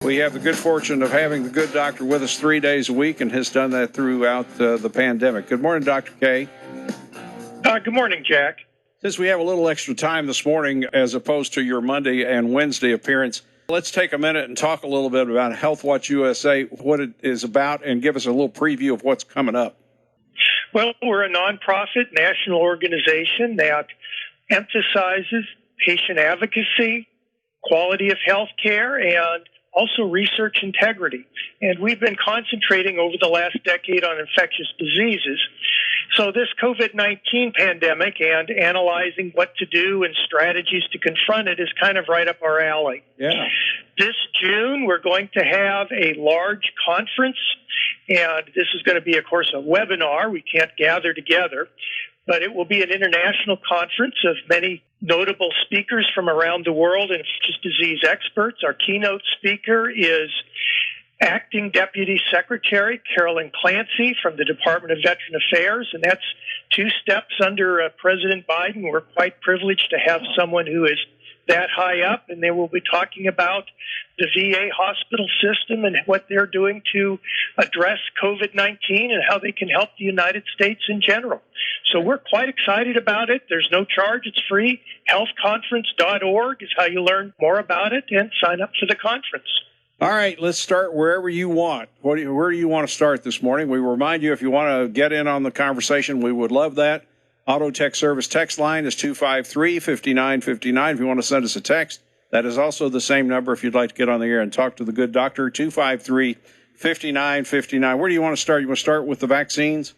We have the good fortune of having the good doctor with us 3 days a week and has done that throughout the pandemic. Good morning, Dr. K. Good morning, Jack. Since we have a little extra time this morning as opposed to your Monday and Wednesday appearance, let's take a minute and talk a little bit about Healthwatch USA, what it is about, and give us a little preview of what's coming up. Well, we're a nonprofit national organization that emphasizes patient advocacy, quality of health care, and also research integrity. And we've been concentrating over the last decade on infectious diseases. So this COVID-19 pandemic and analyzing what to do and strategies to confront it is kind of right up our alley. Yeah. This June, we're going to have a large conference, and this is going to be, of course, a webinar. We can't gather together, but it will be an international conference of many notable speakers from around the world and infectious disease experts. Our keynote speaker is Acting Deputy Secretary Carolyn Clancy from the Department of Veteran Affairs, and that's 2 steps under President Biden. We're quite privileged to have someone who is that high up, and they will be talking about the VA hospital system and what they're doing to address COVID-19 and how they can help the United States in general. So we're quite excited about it. There's no charge. It's free. Healthconference.org is how you learn more about it and sign up for the conference. All right, let's start wherever you want. Where do you want to start this morning? We remind you, if you want to get in on the conversation, we would love that. Auto Tech Service text line is 253-5959 if you want to send us a text. That is also the same number if you'd like to get on the air and talk to the good doctor, 253-5959. Where do you want to start? You want to start with the vaccines?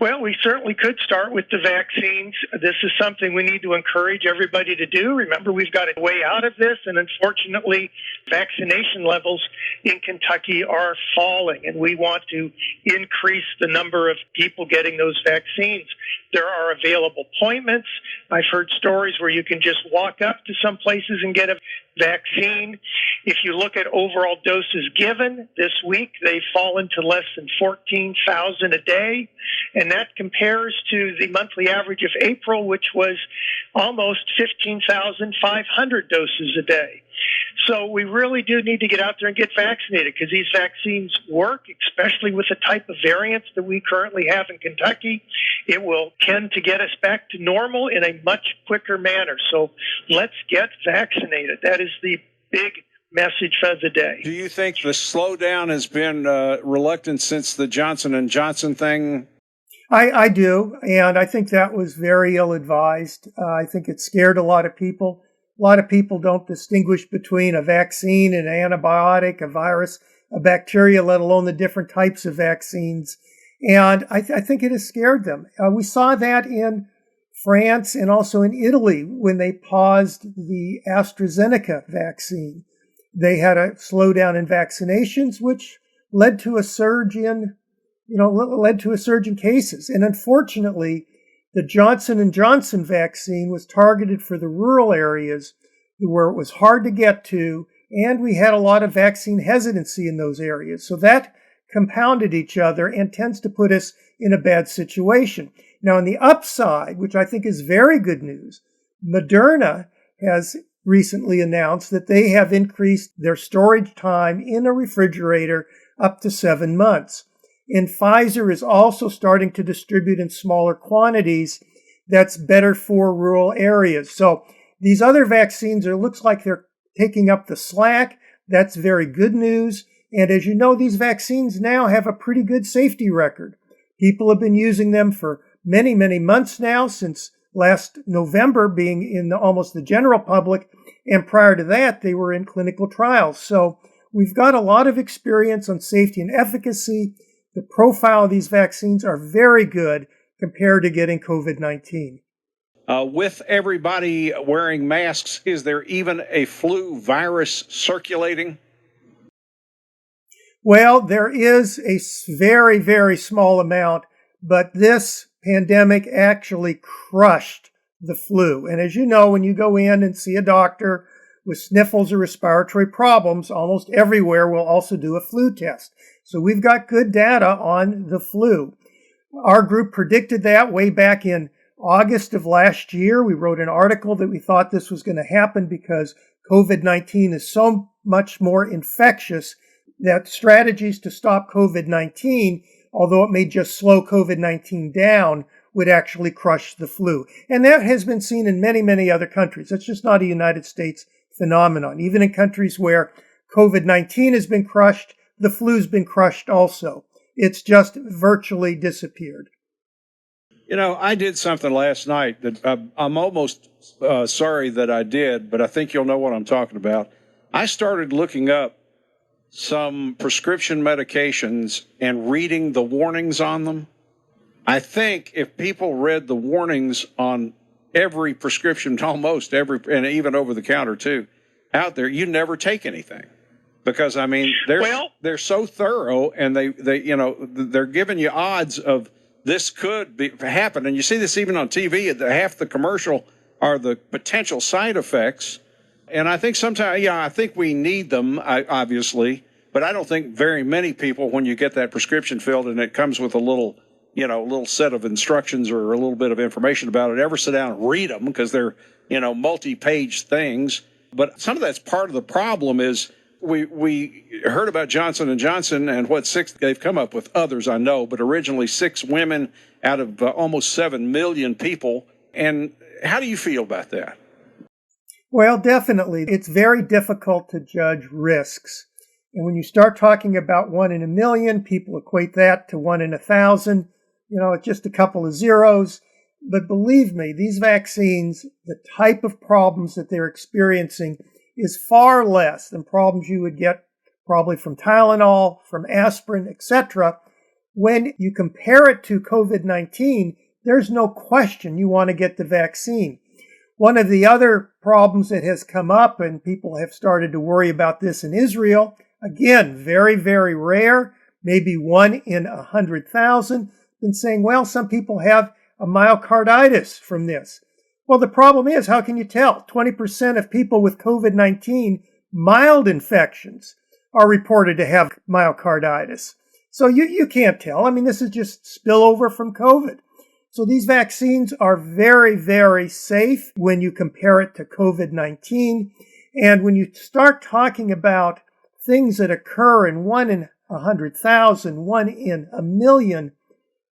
Well, we certainly could start with the vaccines. This is something we need to encourage everybody to do. Remember, we've got a way out of this, and unfortunately, vaccination levels in Kentucky are falling, and we want to increase the number of people getting those vaccines. There are available appointments. I've heard stories where you can just walk up to some places and get a vaccine. If you look at overall doses given this week, they've fallen to less than 14,000 a day, and that compares to the monthly average of April, which was almost 15,500 doses a day. So we really do need to get out there and get vaccinated because these vaccines work, especially with the type of variants that we currently have in Kentucky. It will tend to get us back to normal in a much quicker manner. So let's get vaccinated. That is the big message for the day. Do you think the slowdown has been reluctant since the Johnson & Johnson thing? I do, and I think that was very ill-advised. I think it scared a lot of people. A lot of people don't distinguish between a vaccine, an antibiotic, a virus, a bacteria, let alone the different types of vaccines. And I think it has scared them. We saw that in France and also in Italy when they paused the AstraZeneca vaccine. They had a slowdown in vaccinations, which led to a surge in cases. And unfortunately, the Johnson & Johnson vaccine was targeted for the rural areas where it was hard to get to, and we had a lot of vaccine hesitancy in those areas. So that compounded each other and tends to put us in a bad situation. Now, on the upside, which I think is very good news, Moderna has recently announced that they have increased their storage time in a refrigerator up to 7 months. And Pfizer is also starting to distribute in smaller quantities. That's better for rural areas. So these other vaccines, it looks like they're taking up the slack. That's very good news. And as you know, these vaccines now have a pretty good safety record. People have been using them for many, many months now, since last November being in almost the general public. And prior to that, they were in clinical trials. So we've got a lot of experience on safety and efficacy. The profile of these vaccines are very good compared to getting COVID-19. With everybody wearing masks, is there even a flu virus circulating? Well, there is a very, very small amount, but this pandemic actually crushed the flu. And as you know, when you go in and see a doctor with sniffles or respiratory problems, almost everywhere will also do a flu test. So we've got good data on the flu. Our group predicted that way back in August of last year. We wrote an article that we thought this was going to happen because COVID-19 is so much more infectious that strategies to stop COVID-19, although it may just slow COVID-19 down, would actually crush the flu. And that has been seen in many, many other countries. It's just not a United States phenomenon. Even in countries where COVID-19 has been crushed, the flu's been crushed also. It's just virtually disappeared. You know, I did something last night that I'm almost sorry that I did, but I think you'll know what I'm talking about. I started looking up some prescription medications and reading the warnings on them. I think if people read the warnings on every prescription, almost every, and even over the counter too, out there, you never take anything. Because I mean, they're so thorough, and they're giving you odds of this could happen. And you see this even on TV. Half the commercial are the potential side effects. And I think sometimes, I think we need them, obviously, but I don't think very many people, when you get that prescription filled and it comes with a little set of instructions or a little bit of information about it, ever sit down and read them, because they're, multi-page things. But some of that's part of the problem is we heard about Johnson & Johnson and what 6, they've come up with others, I know, but originally 6 women out of almost 7 million people. And how do you feel about that? Well, definitely. It's very difficult to judge risks. And when you start talking about 1 in a million, people equate that to 1 in 1,000. It's just a couple of zeros. But believe me, these vaccines, the type of problems that they're experiencing is far less than problems you would get probably from Tylenol, from aspirin, etc. When you compare it to COVID-19, there's no question you want to get the vaccine. One of the other problems that has come up, and people have started to worry about this in Israel, again, very, very rare, maybe 1 in 100,000, been saying, well, some people have a myocarditis from this. Well, the problem is, how can you tell? 20% of people with COVID-19, mild infections, are reported to have myocarditis. So you can't tell. I mean, this is just spillover from COVID. So these vaccines are very, very safe when you compare it to COVID-19. And when you start talking about things that occur in 1 in 100,000, 1 in a million,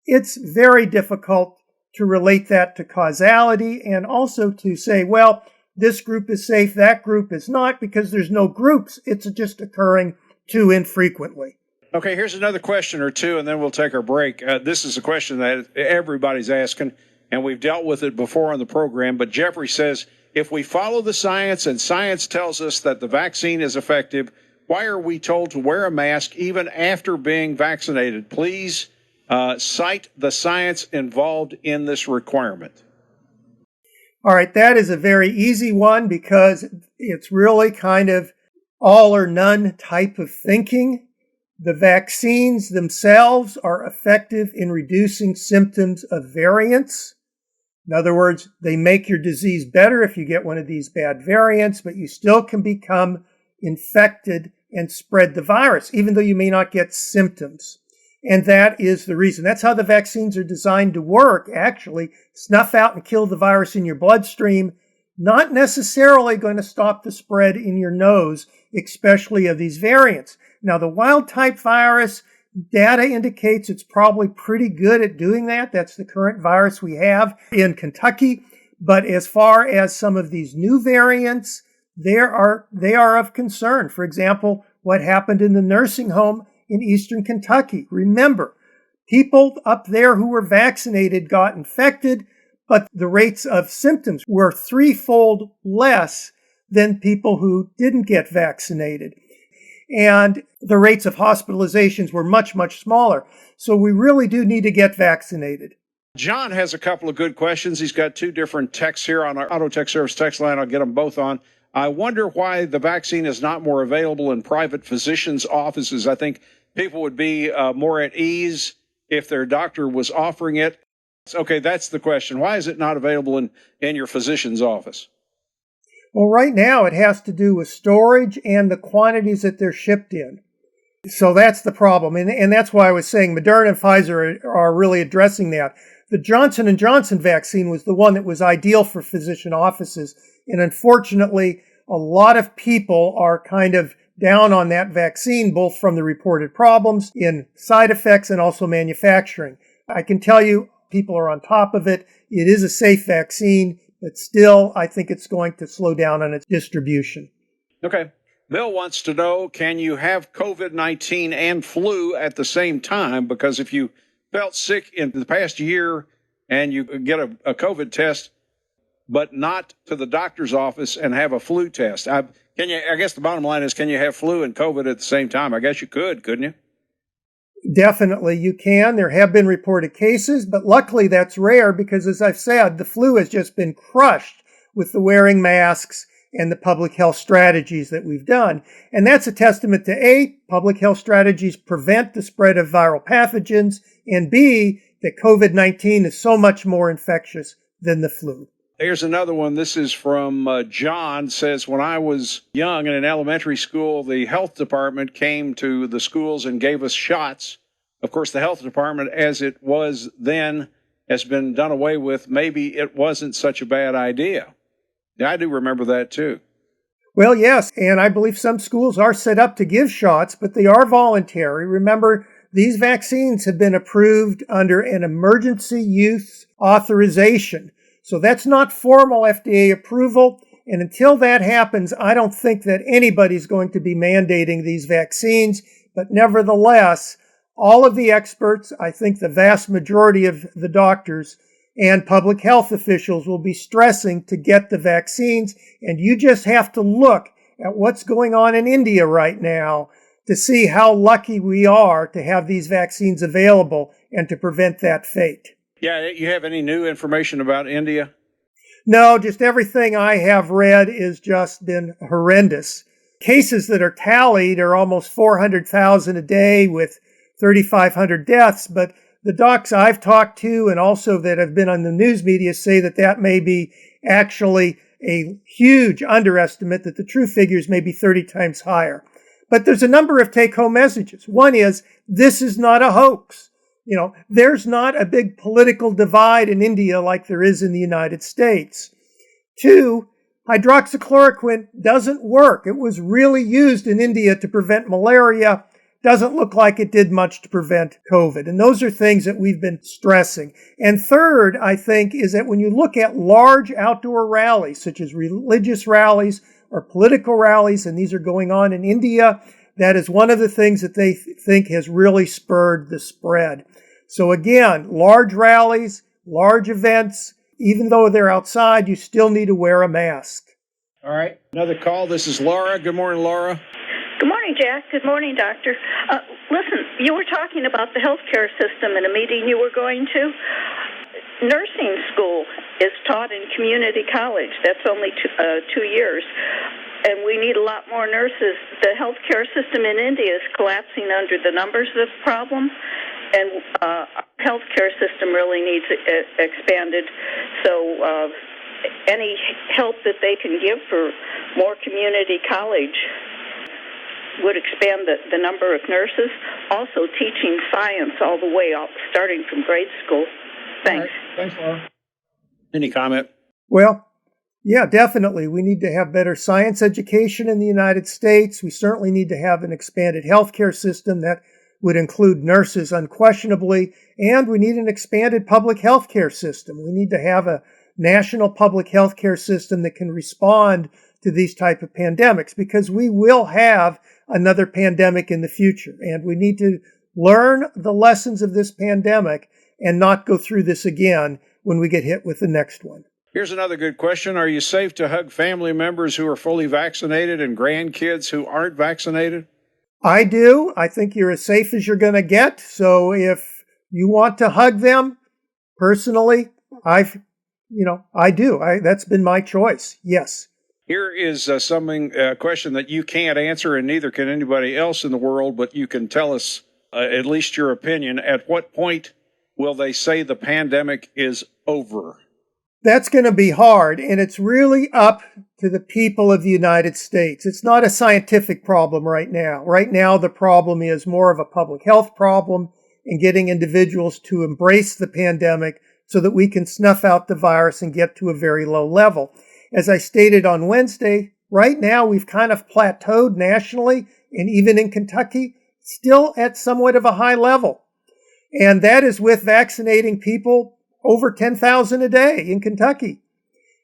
it's very difficult to relate that to causality, and also to say, well, this group is safe, that group is not, because there's no groups. It's just occurring too infrequently. Okay, here's another question or two, and then we'll take our break. This is a question that everybody's asking, and we've dealt with it before on the program, but Jeffrey says, if we follow the science and science tells us that the vaccine is effective, why are we told to wear a mask even after being vaccinated? Please cite the science involved in this requirement. All right, that is a very easy one, because it's really kind of all or none type of thinking. The vaccines themselves are effective in reducing symptoms of variants. In other words, they make your disease better if you get one of these bad variants, but you still can become infected and spread the virus, even though you may not get symptoms. And that is the reason. That's how the vaccines are designed to work, actually. Snuff out and kill the virus in your bloodstream, not necessarily going to stop the spread in your nose, especially of these variants. Now, the wild type virus, data indicates it's probably pretty good at doing that. That's the current virus we have in Kentucky. But as far as some of these new variants, they are of concern. For example, what happened in the nursing home in eastern Kentucky. Remember, people up there who were vaccinated got infected, but the rates of symptoms were 3-fold less than people who didn't get vaccinated. And the rates of hospitalizations were much, much smaller. So we really do need to get vaccinated. John has a couple of good questions. He's got 2 different texts here on our Auto Tech Service text line. I'll get them both on. I wonder why the vaccine is not more available in private physicians' offices. I think people would be more at ease if their doctor was offering it. Okay, that's the question. Why is it not available in your physician's office? Well, right now it has to do with storage and the quantities that they're shipped in. So that's the problem. And that's why I was saying Moderna and Pfizer are really addressing that. The Johnson & Johnson vaccine was the one that was ideal for physician offices. And unfortunately, a lot of people are kind of down on that vaccine, both from the reported problems in side effects and also manufacturing. I can tell you people are on top of it. It is a safe vaccine, but still, I think it's going to slow down on its distribution. Okay. Bill wants to know, can you have COVID-19 and flu at the same time? Because if you felt sick in the past year and you get a COVID test, but not to the doctor's office and have a flu test, I guess the bottom line is, can you have flu and COVID at the same time? I guess you could, couldn't you? Definitely you can. There have been reported cases, but luckily that's rare because, as I've said, the flu has just been crushed with the wearing masks and the public health strategies that we've done. And that's a testament to A, public health strategies prevent the spread of viral pathogens, and B, that COVID-19 is so much more infectious than the flu. Here's another one. This is from John. Says, when I was young and in elementary school, the health department came to the schools and gave us shots. Of course, the health department, as it was then, has been done away with. Maybe it wasn't such a bad idea. Yeah, I do remember that too. Well, yes, and I believe some schools are set up to give shots, but they are voluntary. Remember, these vaccines have been approved under an emergency use authorization. So that's not formal FDA approval. And until that happens, I don't think that anybody's going to be mandating these vaccines. But nevertheless, all of the experts, I think the vast majority of the doctors and public health officials will be stressing to get the vaccines. And you just have to look at what's going on in India right now to see how lucky we are to have these vaccines available and to prevent that fate. Yeah, you have any new information about India? No, just everything I have read has just been horrendous. Cases that are tallied are almost 400,000 a day with 3,500 deaths, but the docs I've talked to and also that have been on the news media say that that may be actually a huge underestimate, that the true figures may be 30 times higher. But there's a number of take-home messages. One is, this is not a hoax. There's not a big political divide in India like there is in the United States. Two, hydroxychloroquine doesn't work. It was really used in India to prevent malaria. Doesn't look like it did much to prevent COVID. And those are things that we've been stressing. And third, I think, is that when you look at large outdoor rallies, such as religious rallies or political rallies, and these are going on in India, that is one of the things that they think has really spurred the spread. So again, large rallies, large events, even though they're outside, you still need to wear a mask. All right. Another call. This is Laura. Good morning, Laura. Good morning, Jack. Good morning, Doctor. Listen, you were talking about the healthcare system in a meeting you were going to. Nursing school is taught in community college. That's only 2 years. And we need a lot more nurses. The healthcare system in India is collapsing under the numbers of the problem, and our healthcare system really needs expanded. So any help that they can give for more community college would expand the number of nurses. Also teaching science all the way up, starting from grade school. Thanks. Right. Thanks, Laura. Any comment? Well, yeah, definitely. We need to have better science education in the United States. We certainly need to have an expanded healthcare system that would include nurses unquestionably, and we need an expanded public healthcare system. We need to have a national public healthcare system that can respond to these type of pandemics, because we will have another pandemic in the future, and we need to learn the lessons of this pandemic and not go through this again when we get hit with the next one. Here's another good question. Are you safe to hug family members who are fully vaccinated and grandkids who aren't vaccinated? I do. I think you're as safe as you're going to get. So if you want to hug them, personally, I do. That's been my choice. Yes. Here is a question that you can't answer, and neither can anybody else in the world, but you can tell us at least your opinion. At what point will they say the pandemic is over? That's going to be hard, and it's really up to the people of the United States. It's not a scientific problem right now. Right now, the problem is more of a public health problem and getting individuals to embrace the pandemic so that we can snuff out the virus and get to a very low level. As I stated on Wednesday, Right now, we've kind of plateaued nationally, and even in Kentucky, still at somewhat of a high level. And that is with vaccinating people over 10,000 a day in Kentucky.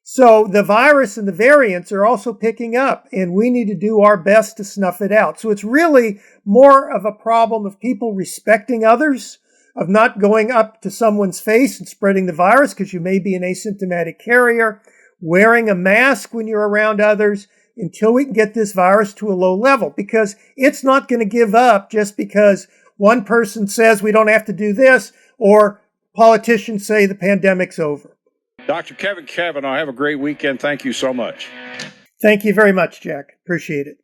So the virus and the variants are also picking up, and we need to do our best to snuff it out. So it's really more of a problem of people respecting others, of not going up to someone's face and spreading the virus because you may be an asymptomatic carrier, wearing a mask when you're around others until we can get this virus to a low level, because it's not going to give up just because one person says we don't have to do this or politicians say the pandemic's over. Dr. Kevin Kavanagh, have a great weekend. Thank you so much. Thank you very much, Jack. Appreciate it.